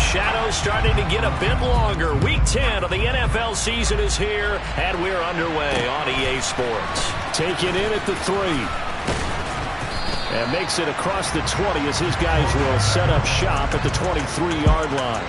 shadows starting to get a bit longer. Week 10 of the NFL season is here, and we're underway on EA Sports. Taking in at the 3. And makes it across the 20 as his guys will set up shop at the 23-yard line.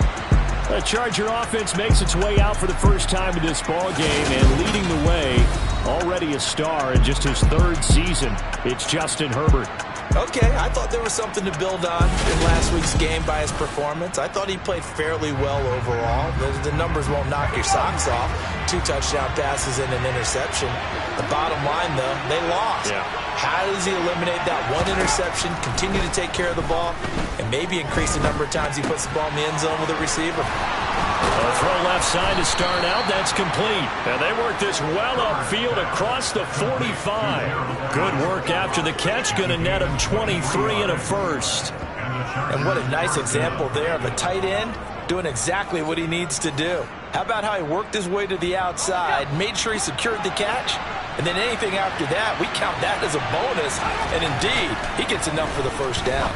The Charger offense makes its way out for the first time in this ball game, and leading the way, already a star in just his 3rd season, it's Justin Herbert. Okay, I thought there was something to build on in last week's game by his performance. I thought he played fairly well overall. The numbers won't knock your socks off. 2 touchdown passes and an interception. The bottom line, though, they lost. Yeah. How does he eliminate that 1 interception, continue to take care of the ball, and maybe increase the number of times he puts the ball in the end zone with a receiver? A throw left side to start out. That's complete. And they work this well upfield across the 45. Good work after the catch. Going to net him 23 and a first. And what a nice example there of a tight end doing exactly what he needs to do. How about how he worked his way to the outside, made sure he secured the catch, and then anything after that, we count that as a bonus. And indeed, he gets enough for the first down.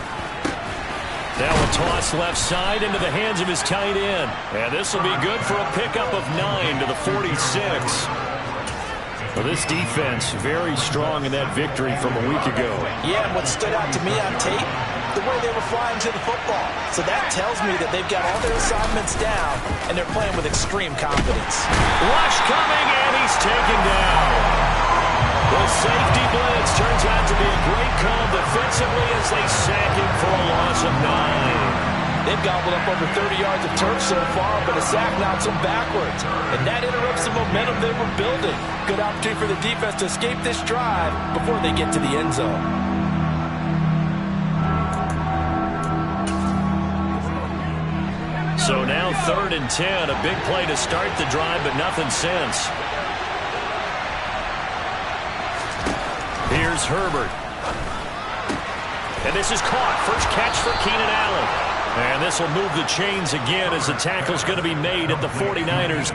Now a toss left side into the hands of his tight end. And this will be good for a pickup of 9 to the 46. Well, this defense very strong in that victory from a week ago. Yeah, and what stood out to me on tape, the way they were flying to the football. So that tells me that they've got all their assignments down, and they're playing with extreme confidence. Rush coming, and he's taken down. The safety blitz turns out to be a great call defensively as they sack him for a loss of 9. They've gobbled up over 30 yards of turf so far, but a sack knocks them backwards. And that interrupts the momentum they were building. Good opportunity for the defense to escape this drive before they get to the end zone. So now 3rd and 10, a big play to start the drive, but nothing since. Here's Herbert. And this is caught. First catch for Keenan Allen. And this will move the chains again as the tackle's going to be made at the 49ers.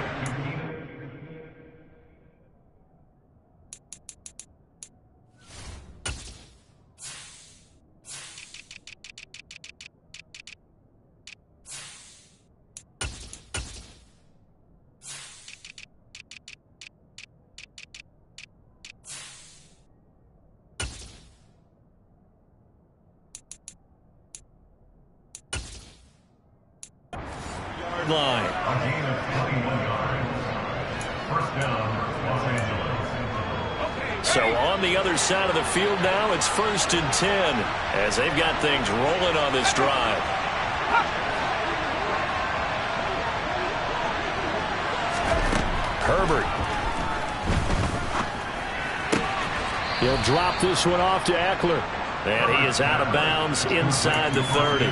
Line. So on the other side of the field now, it's 1st and 10 as they've got things rolling on this drive. Herbert. He'll drop this one off to Eckler. And he is out of bounds inside the 30.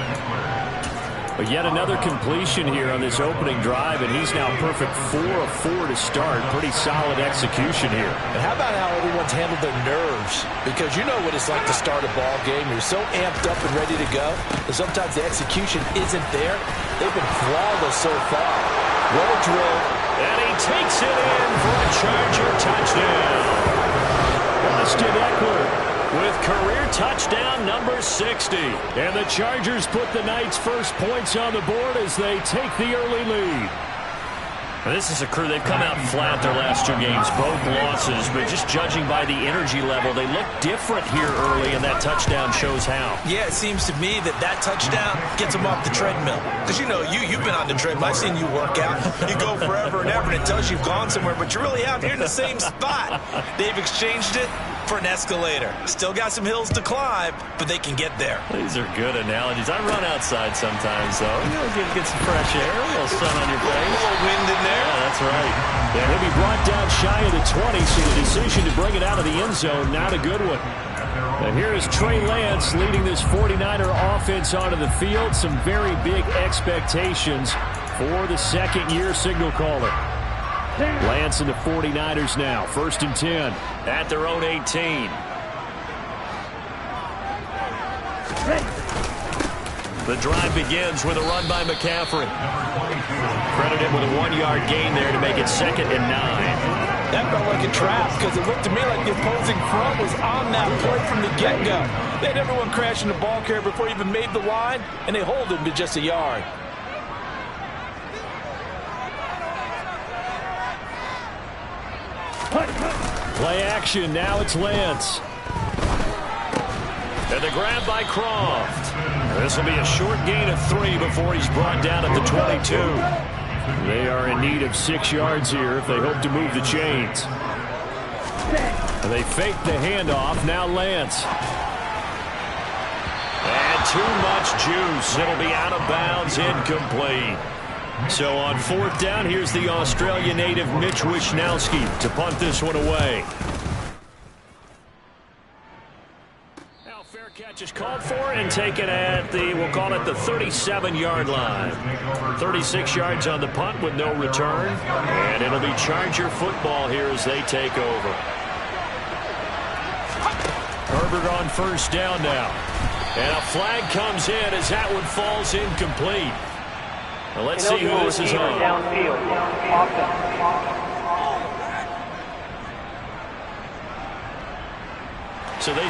But yet another completion here on this opening drive, and he's now perfect 4 of 4 to start. Pretty solid execution here. And how about how everyone's handled their nerves? Because you know what it's like to start a ball game. You're so amped up and ready to go, and sometimes the execution isn't there. They've been flawless so far. Well drilled. And he takes it in for a Charger touchdown. Austin Eckler with career touchdown number 60. And the Chargers put the Knights' first points on the board as they take the early lead. Now, this is a crew, they've come out flat their last 2 games, both losses, but just judging by the energy level, they look different here early, and that touchdown shows how. Yeah, it seems to me that touchdown gets them off the treadmill. Because, you know, you've been on the treadmill. I've seen you work out. You go forever and ever, and it tells you you've gone somewhere, but you're really out here in the same spot. They've exchanged it for an escalator. Still got some hills to climb, but they can get there. These are good analogies. I run outside sometimes, though. You know, get some fresh air, a little sun on your face. A little wind in there. Yeah, that's right. Yeah, he'll be brought down shy of the 20, so the decision to bring it out of the end zone, not a good one. And here is Trey Lance leading this 49er offense onto the field. Some very big expectations for the second-year signal caller. Lance and the 49ers now, 1st and 10. At their own 18. The drive begins with a run by McCaffrey. Credited with a 1-yard gain there to make it 2nd and 9. That felt like a trap because it looked to me like the opposing front was on that play from the get-go. They had everyone crashing the ball carrier before he even made the line, and they hold him to just a yard. Play action. Now it's Lance. And the grab by Croft. This will be a short gain of 3 before he's brought down at the 22. They are in need of 6 yards here if they hope to move the chains. They fake the handoff. Now Lance. And too much juice. It'll be out of bounds, incomplete. So on 4th down, here's the Australia native Mitch Wishnowski to punt this one away. Now fair catch is called for and taken at the, we'll call it the 37-yard line. 36 yards on the punt with no return. And it'll be Charger football here as they take over. Herbert on 1st down now. And a flag comes in as that one falls incomplete. Now let's see who this is on. So they...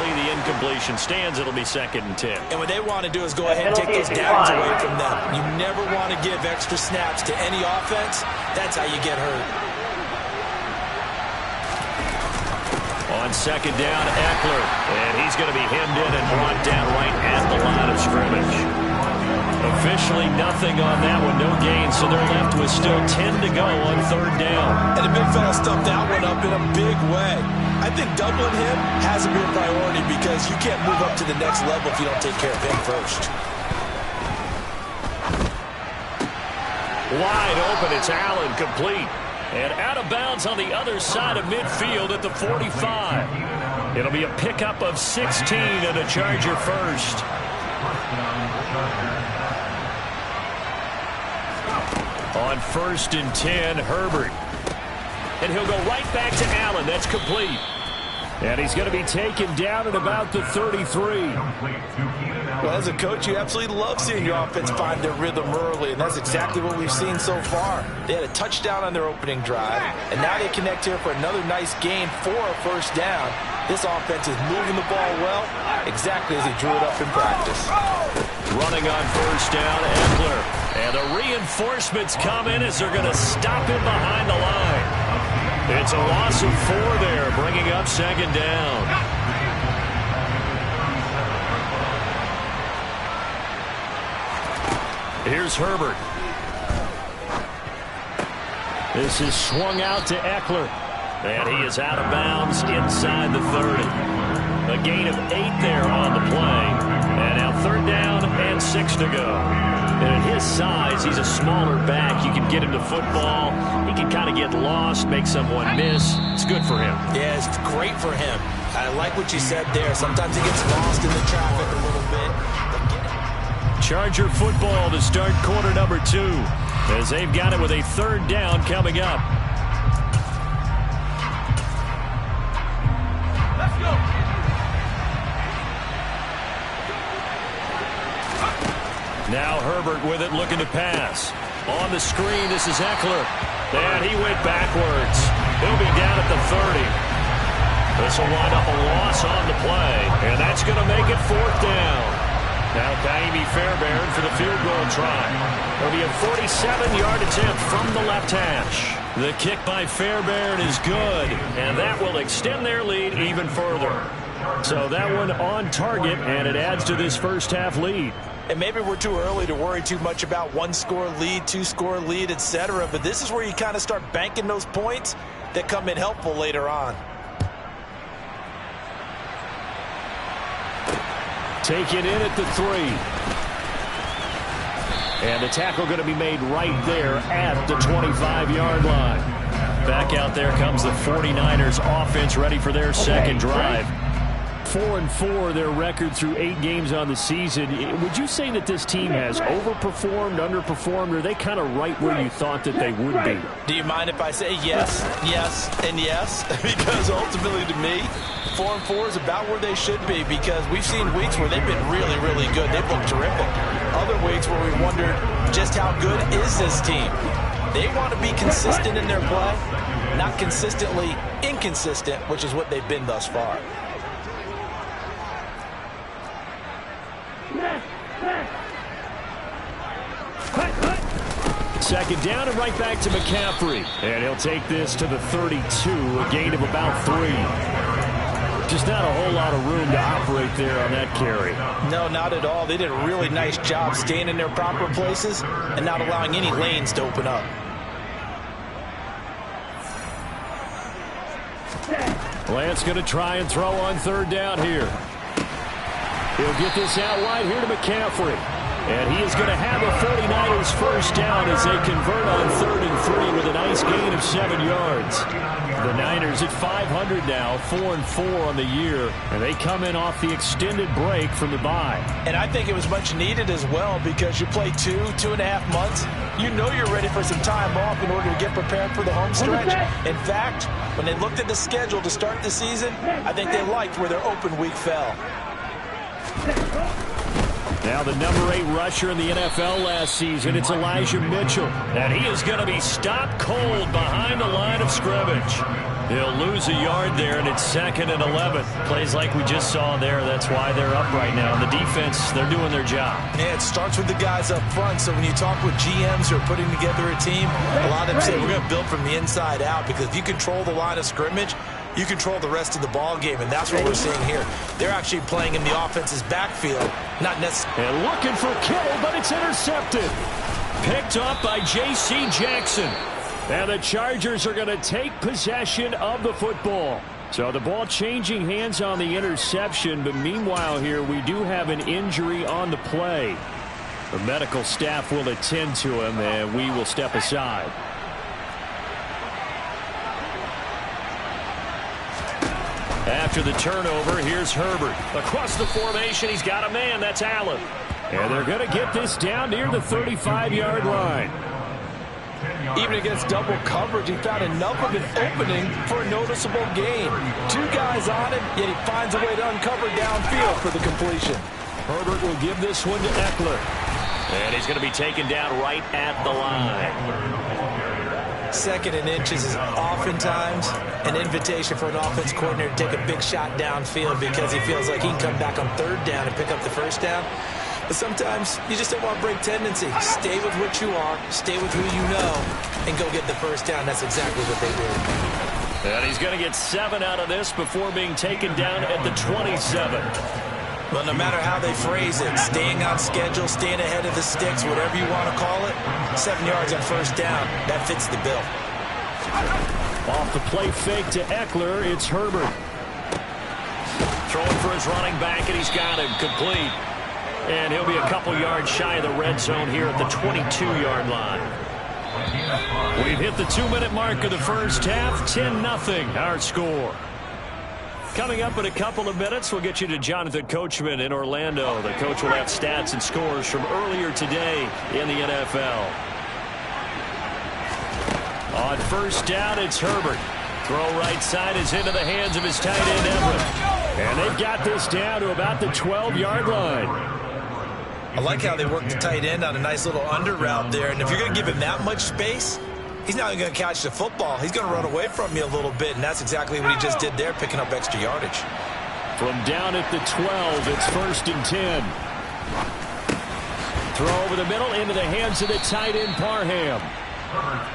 The incompletion stands. It'll be 2nd and 10. And what they want to do is go ahead and take those downs away from them. You never want to give extra snaps to any offense. That's how you get hurt. On 2nd down, Eckler. And he's going to be hemmed in and brought down right at the line of scrimmage. Officially nothing on that one. No gain, so they're left with still 10 to go on 3rd down. And the big fella stuffed that one up in a big way. I think doubling him has to be a priority because you can't move up to the next level if you don't take care of him first. Wide open, it's Allen, complete. And out of bounds on the other side of midfield at the 45. It'll be a pickup of 16 and a Charger first. On 1st and 10, Herbert. And he'll go right back to Allen. That's complete. And he's going to be taken down at about the 33. Well, as a coach, you absolutely love seeing your offense find their rhythm early, and that's exactly what we've seen so far. They had a touchdown on their opening drive, and now they connect here for another nice gain for a 1st down. This offense is moving the ball well, exactly as they drew it up in practice. Running on 1st down, Eckler. And the reinforcements come in as they're going to stop him behind the line. It's a loss of 4 there, bringing up 2nd down. Here's Herbert. This is swung out to Eckler. And he is out of bounds inside the 30. A gain of 8 there on the play. And now 3rd down and 6 to go. And at his size, he's a smaller back. You can get him to football. He can kind of get lost, make someone miss. It's good for him. Yeah, it's great for him. I like what you said there. Sometimes he gets lost in the traffic a little bit. Charger football to start quarter number 2. As they've got it with a 3rd down coming up. Let's go. Now Herbert with it, looking to pass. On the screen, this is Eckler. And he went backwards. He'll be down at the 30. This will wind up a loss on the play. And that's going to make it 4th down. Now Kaimi Fairbairn for the field goal try. It'll be a 47-yard attempt from the left hash. The kick by Fairbairn is good. And that will extend their lead even further. So that one on target, and it adds to this first half lead. And maybe we're too early to worry too much about 1-score lead, 2-score lead, etc. But this is where you kind of start banking those points that come in helpful later on. Taken in at the 3. And the tackle going to be made right there at the 25-yard line. Back out there comes the 49ers offense, ready for their second drive. 4-4 their record through 8 games on the season. Would you say that this team has overperformed, underperformed, or are they kind of right where you thought that they would be? Do you mind if I say yes, yes, and yes? Because ultimately to me, 4-4 is about where they should be, because we've seen weeks where they've been really, really good. They've looked terrific. Other weeks where we wondered just how good is this team. They want to be consistent in their play, not consistently inconsistent, which is what they've been thus far. Second down and right back to McCaffrey. And he'll take this to the 32, a gain of about 3. Just not a whole lot of room to operate there on that carry. No, not at all. They did a really nice job staying in their proper places and not allowing any lanes to open up. Lance going to try and throw on third down here. He'll get this out wide here to McCaffrey. And he is going to have a 49ers first down as they convert on 3rd and 3 with a nice gain of 7 yards. The Niners at 500 now, 4-4 on the year, and they come in off the extended break from the bye. And I think it was much needed as well, because you play 2.5 months. You know you're ready for some time off in order to get prepared for the home stretch. In fact, when they looked at the schedule to start the season, I think they liked where their open week fell. Now the number 8 rusher in the NFL last season, it's Elijah Mitchell. And he is going to be stopped cold behind the line of scrimmage. He'll lose a yard there, and it's 2nd and 11. Plays like we just saw there. That's why they're up right now. And the defense, they're doing their job. Yeah, it starts with the guys up front. So when you talk with GMs who are putting together a team, a lot of them say we're going to build from the inside out, because if you control the line of scrimmage, you control the rest of the ball game, and that's what we're seeing here. They're actually playing in the offense's backfield, not necessarily. And looking for Kittle, but it's intercepted. Picked up by J.C. Jackson. And the Chargers are going to take possession of the football. So the ball changing hands on the interception, but meanwhile here we do have an injury on the play. The medical staff will attend to him, and we will step aside. After the turnover, here's Herbert. Across the formation, he's got a man. That's Allen. And they're going to get this down near the 35-yard line. Even against double coverage, he found enough of an opening for a noticeable gain. 2 guys on him, yet he finds a way to uncover downfield for the completion. Herbert will give this one to Eckler. And he's going to be taken down right at the line. 2nd and inches is oftentimes an invitation for an offense coordinator to take a big shot downfield, because he feels like he can come back on 3rd down and pick up the first down. But sometimes you just don't want to break tendency. Stay with what you are, stay with who you know, and go get the first down. That's exactly what they did. And he's going to get 7 out of this before being taken down at the 27. Well, no matter how they phrase it, staying on schedule, staying ahead of the sticks, whatever you want to call it, 7 yards on first down, that fits the bill. Off the play fake to Eckler, it's Herbert. Throwing for his running back, and he's got him complete. And he'll be a couple yards shy of the red zone here at the 22-yard line. We've hit the 2-minute mark of the first half, 10-0 our score. Coming up in a couple of minutes, we'll get you to Jonathan Coachman in Orlando. The coach will have stats and scores from earlier today in the NFL. On first down, it's Herbert. Throw right side is into the hands of his tight end, Everett. And they've got this down to about the 12-yard line. I like how they work the tight end on a nice little under route there. And if you're going to give him that much space, he's not going to catch the football. He's going to run away from you a little bit, and that's exactly what he just did there, picking up extra yardage. From down at the 12, it's 1st and 10. Throw over the middle into the hands of the tight end, Parham.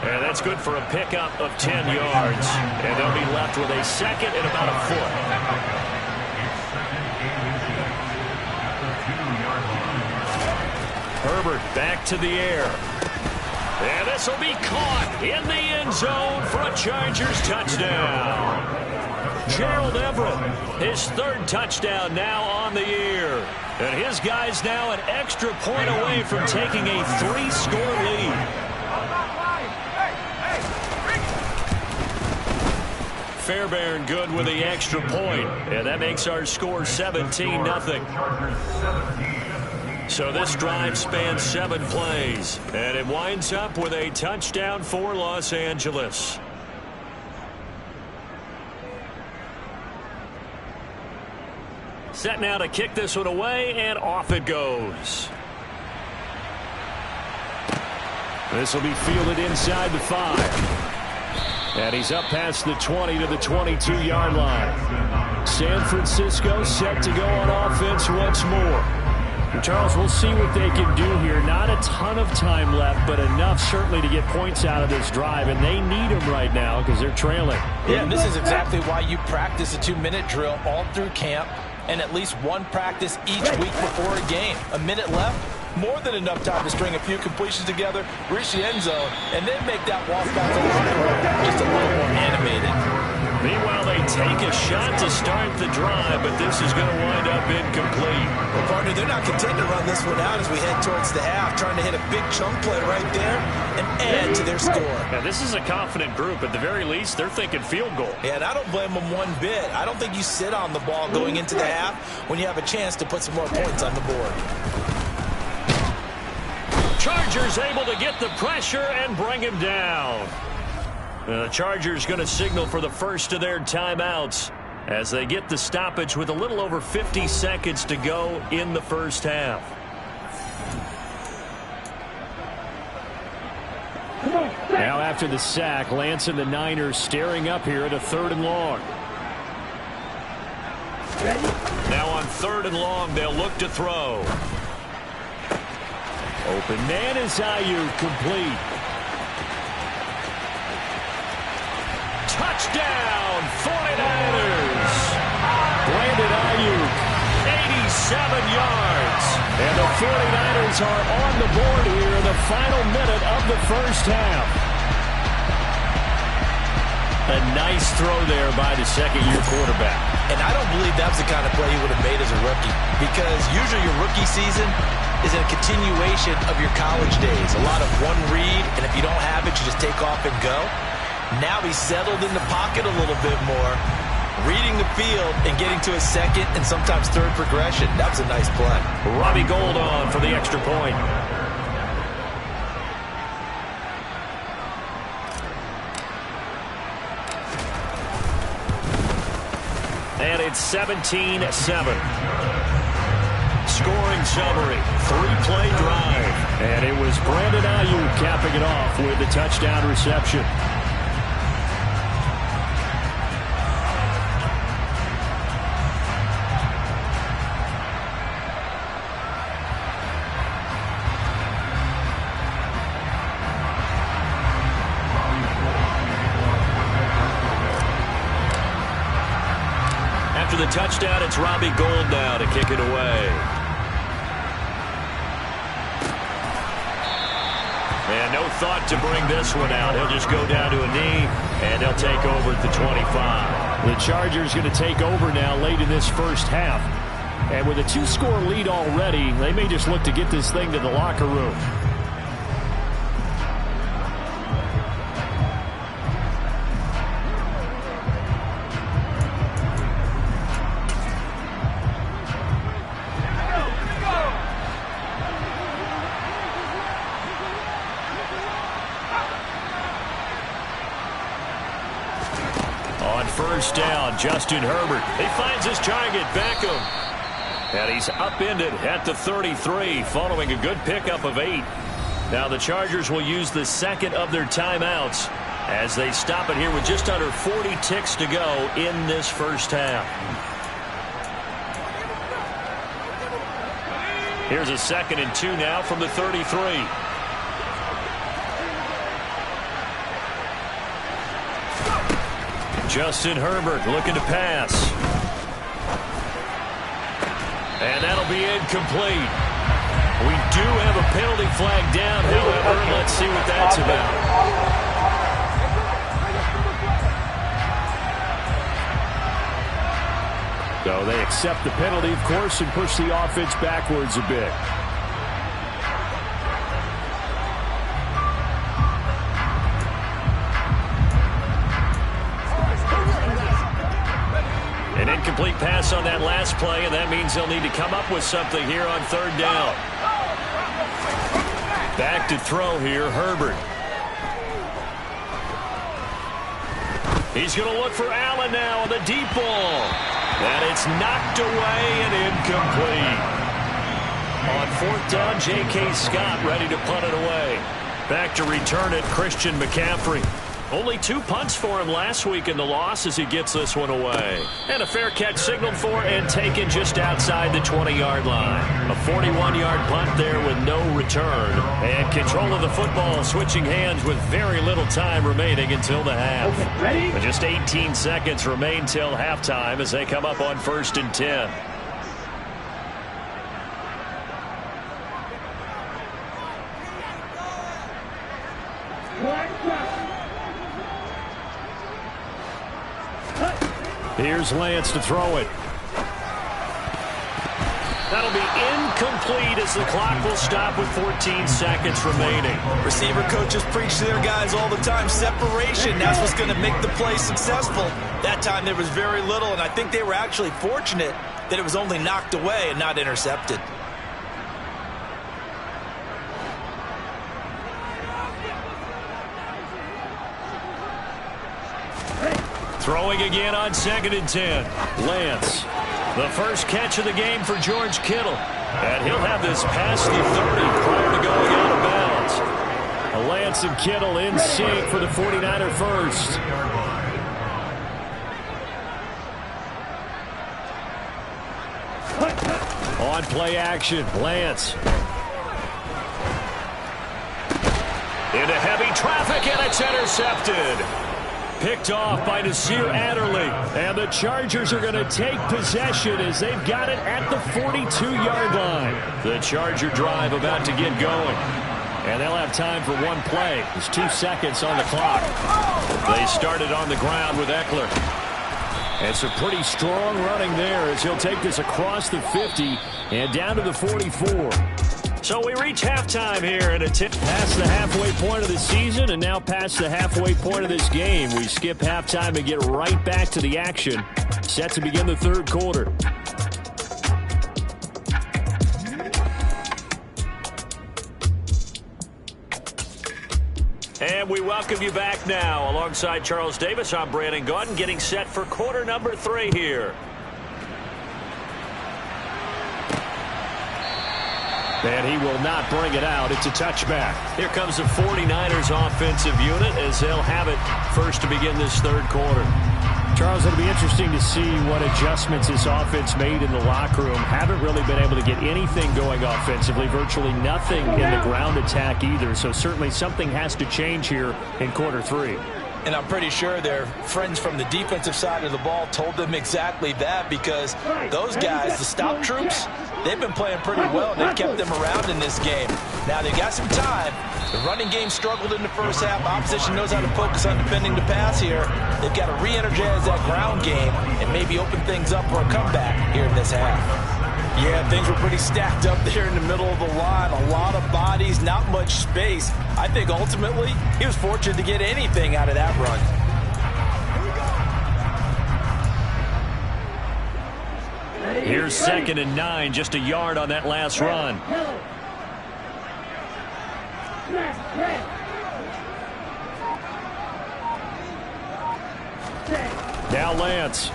And that's good for a pickup of 10 yards. And they'll be left with a 2nd and about a foot. Herbert back to the air. And this will be caught in the end zone for a Chargers touchdown. Gerald Everett, his 3rd touchdown now on the year. And his guys now an extra point away from taking a 3-score lead. Fairbairn good with the extra point. And that makes our score 17-0. So this drive spans 7 plays. And it winds up with a touchdown for Los Angeles. Set now to kick this one away, and off it goes. This will be fielded inside the 5. And he's up past the 20 to the 22-yard line. San Francisco set to go on offense once more. And Charles, we'll see what they can do here. Not a ton of time left, but enough certainly to get points out of this drive. And they need them right now because they're trailing. Yeah, and this is exactly why you practice a 2-minute drill all through camp and at least one practice each week before a game. A minute left, more than enough time to string a few completions together, reach the end zone, and then make that walk back to the locker room just a little more animated. Meanwhile, they take a shot to start the drive, but this is going to wind up incomplete. Well, partner, they're not content to run this one out as we head towards the half, trying to hit a big chunk play right there and add to their score. Now, this is a confident group. At the very least, they're thinking field goal. Yeah, and I don't blame them one bit. I don't think you sit on the ball going into the half when you have a chance to put some more points on the board. Chargers able to get the pressure and bring him down. The Chargers going to signal for the first of their timeouts as they get the stoppage with a little over 50 seconds to go in the first half. Now after the sack, Lance and the Niners staring up here at a 3rd and long. Now on 3rd and long, they'll look to throw. Open man is Ayuk, complete. Touchdown, 49ers. Brandon Ayuk, 87 yards. And the 49ers are on the board here in the final minute of the first half. A nice throw there by the second-year quarterback. And I don't believe that was the kind of play he would have made as a rookie, because usually your rookie season is a continuation of your college days. A lot of one read, and if you don't have it, you just take off and go. Now he's settled in the pocket a little bit more, reading the field and getting to a second and sometimes third progression. That was a nice play. Robbie Gould on for the extra point. And it's 17-7. Scoring summary, 3-play drive. And it was Brandon Ayuk capping it off with the touchdown reception. After the touchdown, it's Robbie Gould now to kick it away. And no thought to bring this one out. He'll just go down to a knee, and they'll take over at the 25. The Chargers going to take over now late in this first half. And with a 2-score lead already, they may just look to get this thing to the locker room. First down, Justin Herbert. He finds his target, Beckham. And he's upended at the 33 following a good pickup of 8. Now the Chargers will use the second of their timeouts as they stop it here with just under 40 ticks to go in this first half. Here's a 2nd and 2 now from the 33. Justin Herbert looking to pass. And that'll be incomplete. We do have a penalty flag down, however. Let's see what that's about. So they accept the penalty, of course, and push the offense backwards a bit. Incomplete pass on that last play, and that means they'll need to come up with something here on third down. Back to throw here, Herbert. He's going to look for Allen now on the deep ball. And it's knocked away and incomplete. On fourth down, J.K. Scott ready to punt it away. Back to return it, Christian McCaffrey. Only 2 punts for him last week in the loss as he gets this one away. And a fair catch signaled for and taken just outside the 20-yard line. A 41-yard punt there with no return. And control of the football switching hands with very little time remaining until the half. Okay, ready? But just 18 seconds remain till halftime as they come up on 1st and 10. Here's Lance to throw it. That'll be incomplete as the clock will stop with 14 seconds remaining. Receiver coaches preach to their guys all the time. Separation, that's what's going to make the play successful. That time there was very little, and I think they were actually fortunate that it was only knocked away and not intercepted. Throwing again on 2nd and 10. Lance. The first catch of the game for George Kittle. And he'll have this past the 30 prior to going out of bounds. Lance and Kittle in sync for the 49er first. On play action, Lance. Into heavy traffic, and it's intercepted. Picked off by Nasir Adderley. And the Chargers are going to take possession as they've got it at the 42-yard line. The Charger drive about to get going. And they'll have time for one play. There's 2 seconds on the clock. They started on the ground with Eckler. It's a pretty strong running there as he'll take this across the 50 and down to the 44. So we reach halftime here and past the halfway point of the season and now past the halfway point of this game. We skip halftime and get right back to the action. Set to begin the third quarter. And we welcome you back now. Alongside Charles Davis, I'm Brandon Gaudin, getting set for quarter number 3 here. And he will not bring it out. It's a touchback. Here comes the 49ers offensive unit as they'll have it first to begin this third quarter. Charles, it'll be interesting to see what adjustments this offense made in the locker room. Haven't really been able to get anything going offensively. Virtually nothing in the ground attack either. So certainly something has to change here in quarter 3. And I'm pretty sure their friends from the defensive side of the ball told them exactly that, because those guys, the stop troops, they've been playing pretty well, and they've kept them around in this game. Now, they've got some time. The running game struggled in the first half. Opposition knows how to focus on defending the pass here. They've got to re-energize that ground game and maybe open things up for a comeback here in this half. Yeah, things were pretty stacked up there in the middle of the line. A lot of bodies, not much space. I think ultimately he was fortunate to get anything out of that run. Here's 2nd and 9, just a yard on that last run. Now Lance.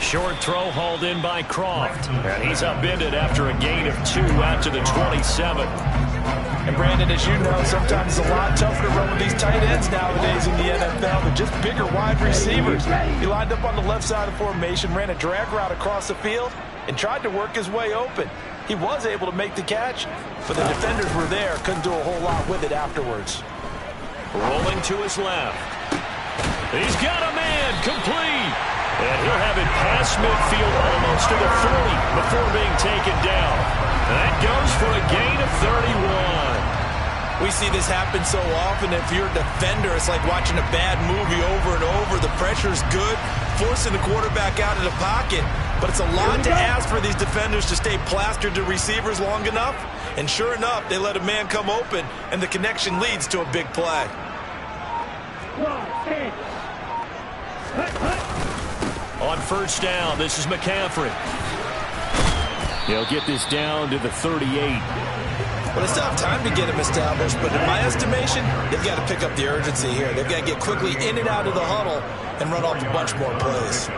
Short throw hauled in by Croft. And he's upended after a gain of 2 out to the 27. And Brandon, as you know, sometimes it's a lot tougher to run with these tight ends nowadays in the NFL. They're just bigger wide receivers. He lined up on the left side of the formation, ran a drag route across the field, and tried to work his way open. He was able to make the catch, but the defenders were there. Couldn't do a whole lot with it afterwards. Rolling to his left. He's got a man, complete. And he'll have it past midfield almost to the 40 before being taken down. That goes for a gain of 31. We see this happen so often. If you're a defender, it's like watching a bad movie over and over. The pressure's good, forcing the quarterback out of the pocket. But it's a lot to ask for these defenders to stay plastered to receivers long enough. And sure enough, they let a man come open, and the connection leads to a big play. On first down, this is McCaffrey. He'll get this down to the 38. Well, they still have time to get him established, but in my estimation, they've got to pick up the urgency here. They've got to get quickly in and out of the huddle and run off a bunch more plays.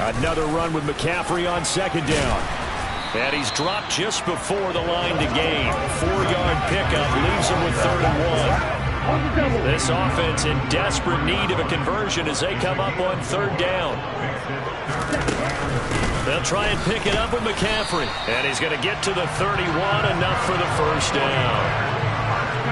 Another run with McCaffrey on second down. And he's dropped just before the line to gain. 4-yard pickup leaves him with 3rd and 1. This offense in desperate need of a conversion as they come up on 3rd down. They'll try and pick it up with McCaffrey. And he's going to get to the 31, enough for the first down.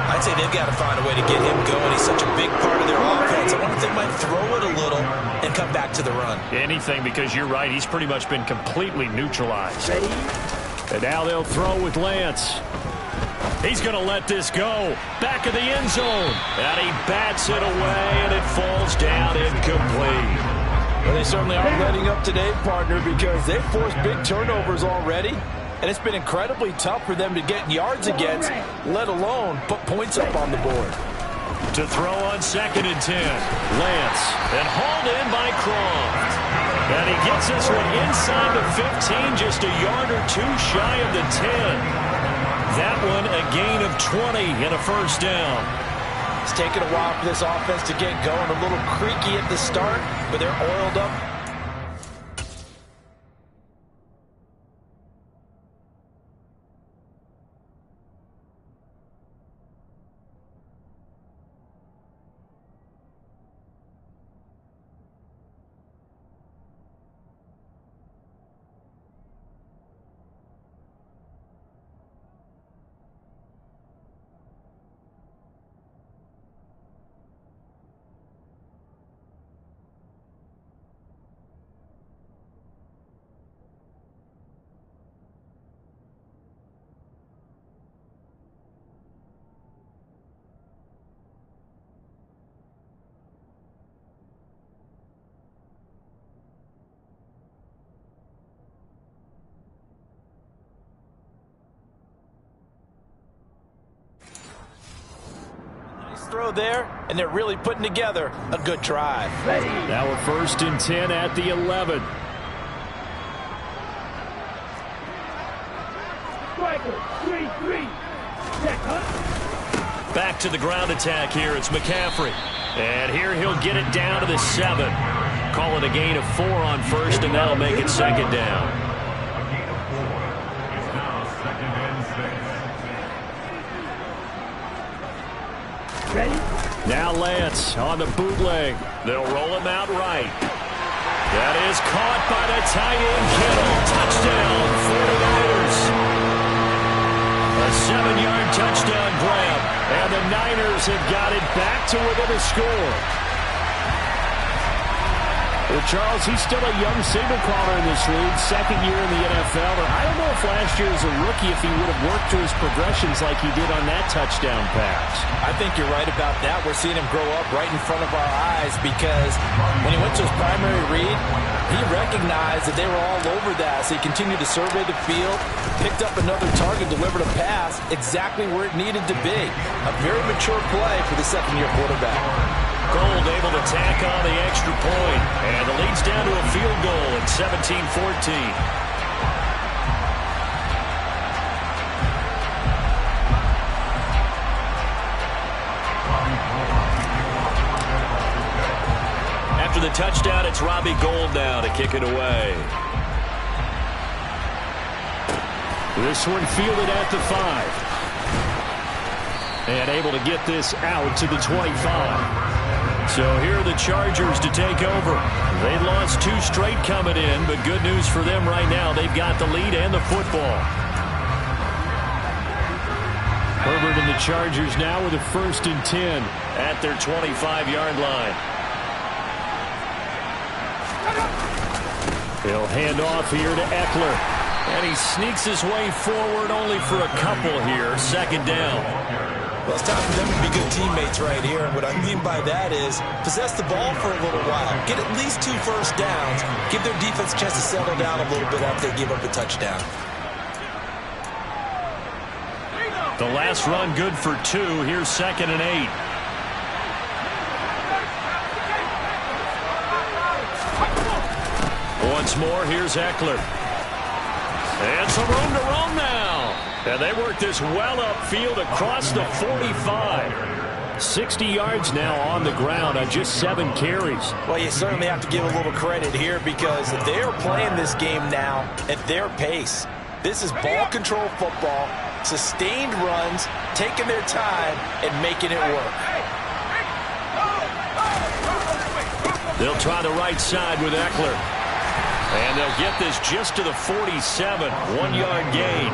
I'd say they've got to find a way to get him going. He's such a big part of their offense. I wonder if they might throw it a little and come back to the run. Anything, because you're right. He's pretty much been completely neutralized. And now they'll throw with Lance. He's going to let this go. Back of the end zone. And he bats it away, and it falls down incomplete. Well, they certainly aren't letting up today, partner, because they've forced big turnovers already. And it's been incredibly tough for them to get yards against, let alone put points up on the board. To throw on 2nd and 10. Lance. And hauled in by Croft. And he gets this one inside the 15, just a yard or two shy of the 10. That one a gain of 20 and a first down. It's taken a while for this offense to get going. A little creaky at the start, but they're oiled up. Throw there, and they're really putting together a good drive. Now a 1st and 10 at the 11. Back to the ground attack here. It's McCaffrey. And here he'll get it down to the 7. Call it a gain of 4 on first, and that'll make it 2nd down. Now Lance on the bootleg. They'll roll him out right. That is caught by the tight end, Kittle. Touchdown, 49ers. A 7-yard touchdown grab. And the Niners have got it back to within a score. Well, Charles, he's still a young signal caller in this league, 2nd year in the NFL. And I don't know if last year as a rookie if he would have worked to his progressions like he did on that touchdown pass. I think you're right about that. We're seeing him grow up right in front of our eyes because when he went to his primary read, he recognized that they were all over that. So he continued to survey the field, picked up another target, delivered a pass exactly where it needed to be. A very mature play for the 2nd-year quarterback. Gold able to tack on the extra point. And the lead's down to a field goal at 17-14. After the touchdown, it's Robbie Gould now to kick it away. This one fielded at the 5. And able to get this out to the 25. So here are the Chargers to take over. They lost 2 straight coming in, but good news for them right now. They've got the lead and the football. Herbert and the Chargers now with a 1st and 10 at their 25-yard line. He'll hand off here to Eckler. And he sneaks his way forward only for a couple here. 2nd down. Well, it's time for them to be good teammates right here. And what I mean by that is possess the ball for a little while. Get at least 2 first downs. Give their defense a chance to settle down a little bit after they give up a touchdown. The last run good for 2. Here's 2nd and 8. Once more, here's Eckler. And some room to roam now. And they work this well upfield across the 45. 60 yards now on the ground on just 7 carries. Well, you certainly have to give a little credit here because they are playing this game now at their pace. This is ball control football, sustained runs, taking their time, and making it work. They'll try the right side with Eckler. And they'll get this just to the 47. 1-yard gain.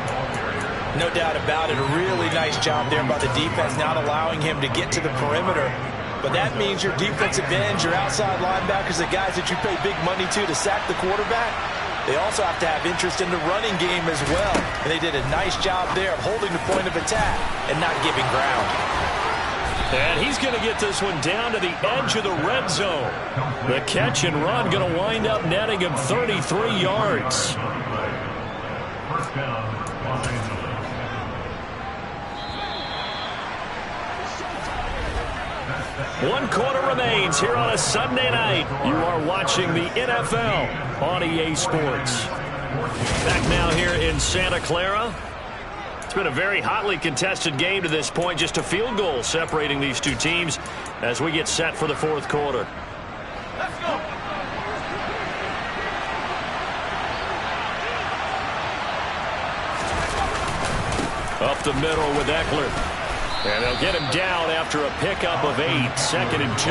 No doubt about it. A really nice job there by the defense, not allowing him to get to the perimeter. But that means your defensive ends, your outside linebackers, the guys that you pay big money to sack the quarterback, they also have to have interest in the running game as well. And they did a nice job there of holding the point of attack and not giving ground. And he's going to get this one down to the edge of the red zone. The catch and run going to wind up netting him 33 yards. One quarter remains here on a Sunday night. You are watching the NFL on EA Sports. Back now here in Santa Clara. It's been a very hotly contested game to this point. Just a field goal separating these two teams as we get set for the 4th quarter. Let's go. Up the middle with Eckler. And they'll get him down after a pickup of 8. 2nd and 2.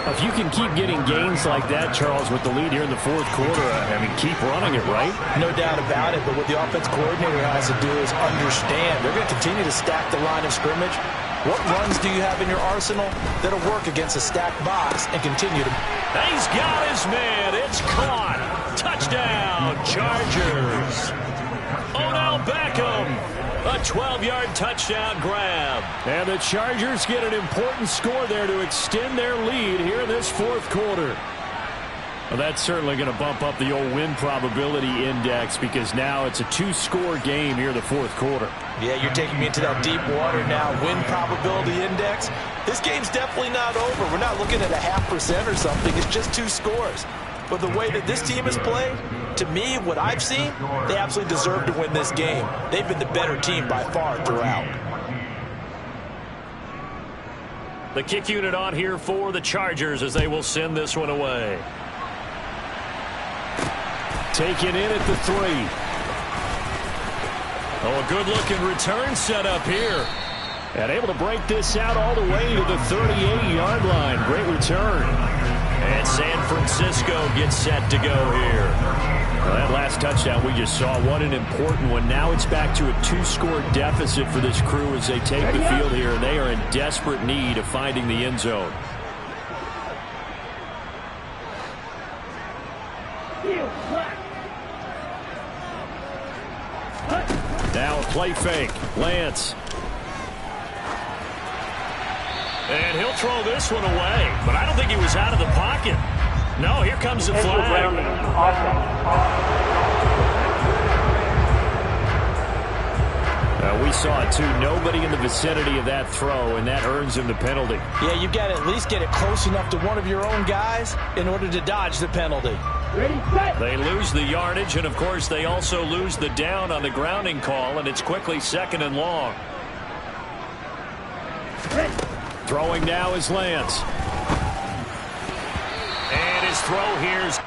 If you can keep getting gains like that, Charles, with the lead here in the 4th quarter, I mean, keep running it, right? No doubt about it, but what the offense coordinator has to do is understand. They're going to continue to stack the line of scrimmage. What runs do you have in your arsenal that'll work against a stacked box and continue to... He's got his man. It's caught. Touchdown, Chargers. Odell Beckham. A 12-yard touchdown grab. And the Chargers get an important score there to extend their lead here in this 4th quarter. Well, that's certainly going to bump up the old win probability index because now it's a 2-score game here in the 4th quarter. Yeah, you're taking me into that deep water now. Win probability index. This game's definitely not over. We're not looking at a 0.5% or something. It's just 2 scores. But the way that this team has played, to me, what I've seen, they absolutely deserve to win this game. They've been the better team by far throughout. The kick unit on here for the Chargers as they will send this one away. Taken in at the 3. Oh, a good-looking return set up here. And able to break this out all the way to the 38-yard line. Great return. And San Francisco gets set to go here. Well, that last touchdown we just saw, what an important one. Now it's back to a 2-score deficit for this crew as they take the field here. They are in desperate need of finding the end zone. Now a play fake. Lance. And he'll throw this one away. But I don't think he was out of the pocket. No, here comes the flag. We saw it, too. Nobody in the vicinity of that throw, and that earns him the penalty. Yeah, you've got to at least get it close enough to one of your own guys in order to dodge the penalty. They lose the yardage, and, of course, they also lose the down on the grounding call, and it's quickly 2nd and long. Throwing now is Lance. And his throw here's...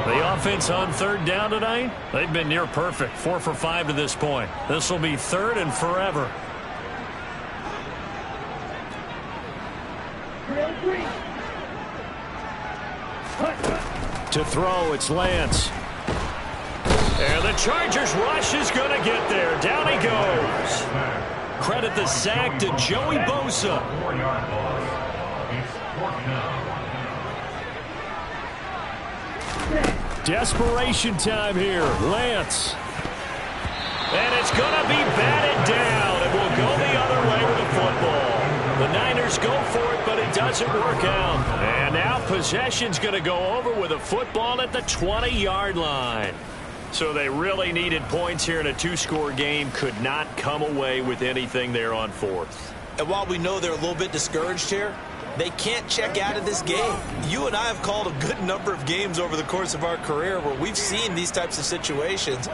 The offense on third down tonight, they've been near perfect. 4 for 5 to this point. This will be third and forever. To throw, it's Lance. And the Chargers rush is going to get there. Down he goes. Credit the sack to Joey Bosa. Desperation time here. Lance. And it's going to be batted down. It will go the other way with the football. The Niners go for it, but it doesn't work out. And now possession's going to go over with a football at the 20-yard line. So they really needed points here in a two-score game. Could not come away with anything there on fourth. And while we know they're a little bit discouraged here, they can't check out of this game. You and I have called a good number of games over the course of our career where we've seen these types of situations.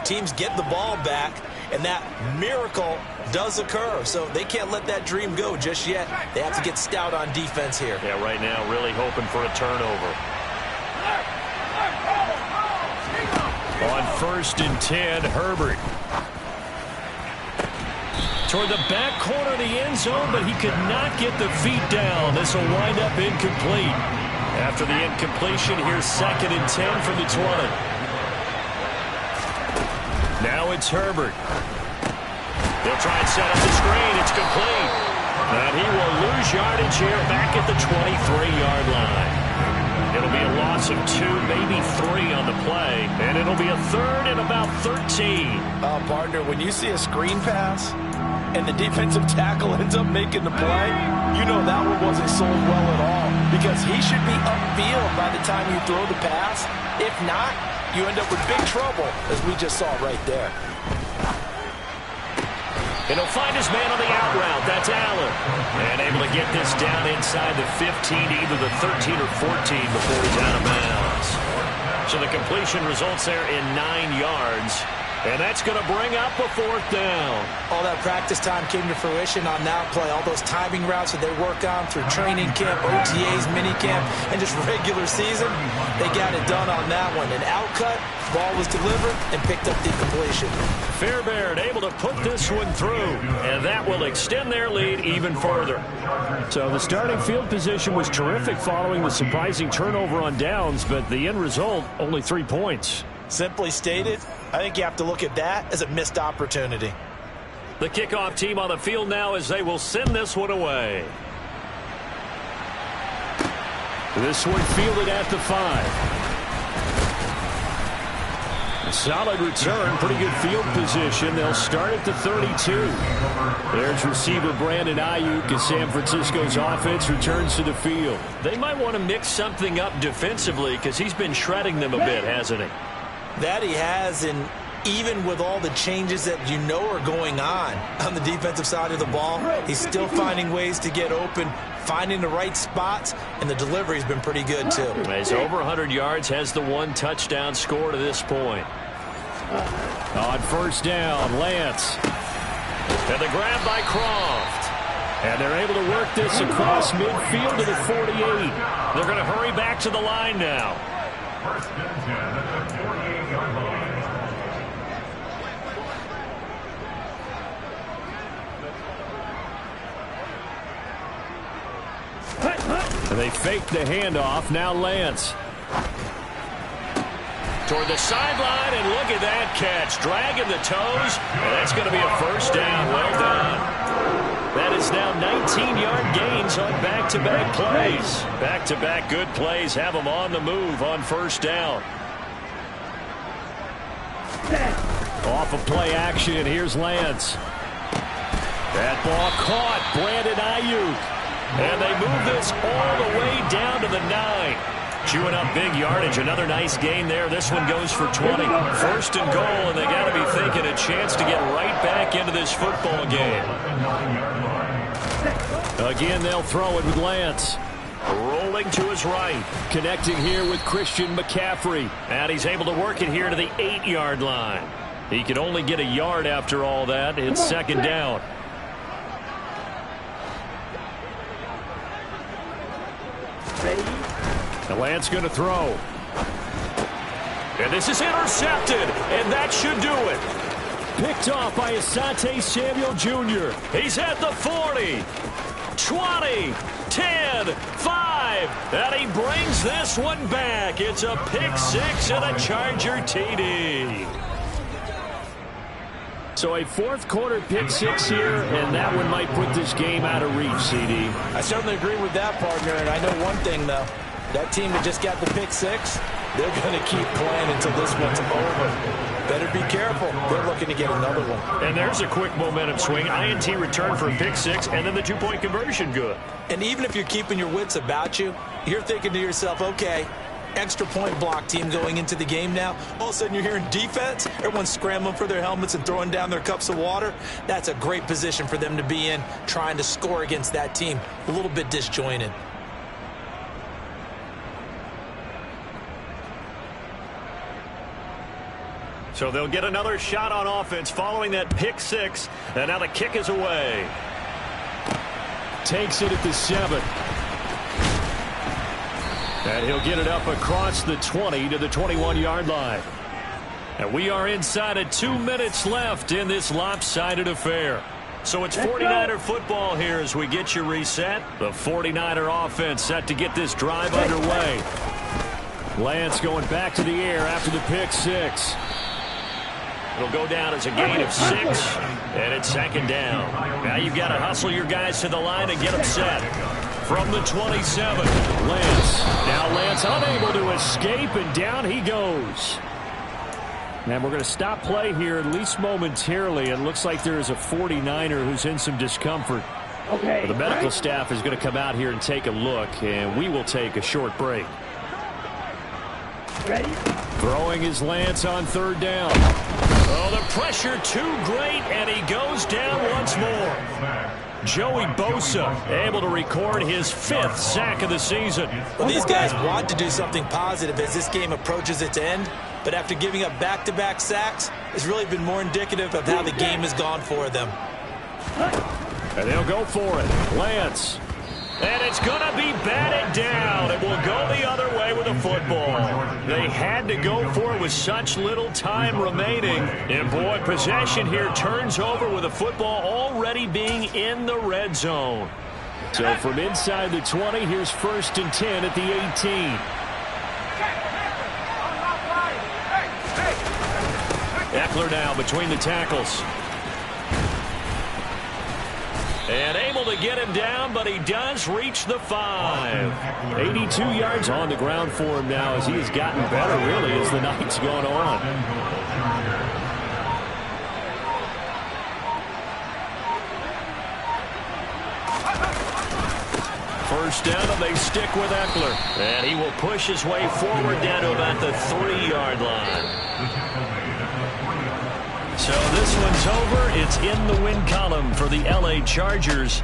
Teams get the ball back, and that miracle does occur. So they can't let that dream go just yet. They have to get stout on defense here. Yeah, right now really hoping for a turnover. On 1st and 10, Herbert. Toward the back corner of the end zone, but he could not get the feet down. This will wind up incomplete. After the incompletion, here's 2nd and 10 from the 20. Now it's Herbert. They'll try and set up the screen. It's complete. And he will lose yardage here back at the 23-yard line. It'll be a loss of 2, maybe 3 on the play. And it'll be a 3rd and about 13. Partner, when you see a screen pass and the defensive tackle ends up making the play, you know that one wasn't sold well at all. Because he should be upfield by the time you throw the pass. If not, you end up with big trouble, as we just saw right there. And he'll find his man on the out route. That's Allen. And able to get this down inside the 15, either the 13 or 14 before he's out of bounds. So the completion results there in 9 yards. And that's going to bring up a 4th down. All that practice time came to fruition on that play. All those timing routes that they work on through training camp, OTAs, minicamp, and just regular season, they got it done on that one. An outcut, ball was delivered, and picked up the completion. Fairbairn able to put this one through, and that will extend their lead even further. So the starting field position was terrific following the surprising turnover on downs, but the end result, only 3 points. Simply stated, I think you have to look at that as a missed opportunity. The kickoff team on the field now as they will send this one away. This one fielded at the 5. Solid return, pretty good field position. They'll start at the 32. There's receiver Brandon Ayuk as San Francisco's offense returns to the field. They might want to mix something up defensively because he's been shredding them a bit, hasn't he? That he has, and even with all the changes that you know are going on the defensive side of the ball, he's still finding ways to get open, finding the right spots, and the delivery's been pretty good too. He's over 100 yards, has the 1 touchdown score to this point. On 1st down, Lance. And the grab by Croft. And they're able to work this across midfield to the 48. They're going to hurry back to the line now. And they fake the handoff. Now Lance. Toward the sideline, and look at that catch. Dragging the toes, and that's going to be a 1st down. Well done. That is now 19-yard gains on back-to-back plays. Back-to-back good plays have them on the move on 1st down. Off of play action, here's Lance. That ball caught, Brandon Ayuk. And they move this all the way down to the 9. Chewing up big yardage. Another nice gain there. This one goes for 20. 1st and goal, and they got to be thinking a chance to get right back into this football game. Again, they'll throw it with Lance. Rolling to his right. Connecting here with Christian McCaffrey. And he's able to work it here to the 8-yard line. He could only get a yard after all that. It's 2nd down. And Lance going to throw. And this is intercepted, and that should do it. Picked off by Asante Samuel Jr. He's at the 40, 20, 10, 5, and he brings this one back. It's a pick six and a Charger TD. So a fourth quarter pick six here, and that one might put this game out of reach, CD. I certainly agree with that, partner, and I know one thing, though. That team that just got the pick six, they're going to keep playing until this one's over. Better be careful. They're looking to get another one. And there's a quick momentum swing. INT return for a pick six, and then the two-point conversion good. And even if you're keeping your wits about you, you're thinking to yourself, okay, extra point block team going into the game now. All of a sudden you're hearing defense. Everyone's scrambling for their helmets and throwing down their cups of water. That's a great position for them to be in, trying to score against that team. A little bit disjointed. So they'll get another shot on offense following that pick six. And now the kick is away. Takes it at the 7. And he'll get it up across the 20 to the 21-yard line. And we are inside of 2 minutes left in this lopsided affair. So it's 49er football here as we get you reset. The 49er offense set to get this drive underway. Lance going back to the air after the pick six. It'll go down as a gain of 6, and it's second down. Now you've got to hustle your guys to the line and get them set. From the 27, Lance. Now Lance unable to escape, and down he goes. And we're going to stop play here, at least momentarily. It looks like there is a 49er who's in some discomfort. Okay. The medical staff is going to come out here and take a look, and we will take a short break. Ready? Throwing is Lance on third down. Oh, the pressure too great, and he goes down once more. Joey Bosa able to record his 5th sack of the season. Well, these guys want to do something positive as this game approaches its end, but after giving up back-to-back sacks, it's really been more indicative of how the game has gone for them. And they'll go for it. Lance. And it's going to be batted down. It will go the other way with a football. They had to go for it with such little time remaining. And, boy, possession here turns over with a football already being in the red zone. So from inside the 20, here's 1st and 10 at the 18. Eckler now between the tackles. And able to get him down, but he does reach the 5. 82 yards on the ground for him now as he has gotten better, really, as the night's gone on. First down, and they stick with Eckler. And he will push his way forward down to about the 3-yard line. So this one's over. It's in the win column for the LA Chargers.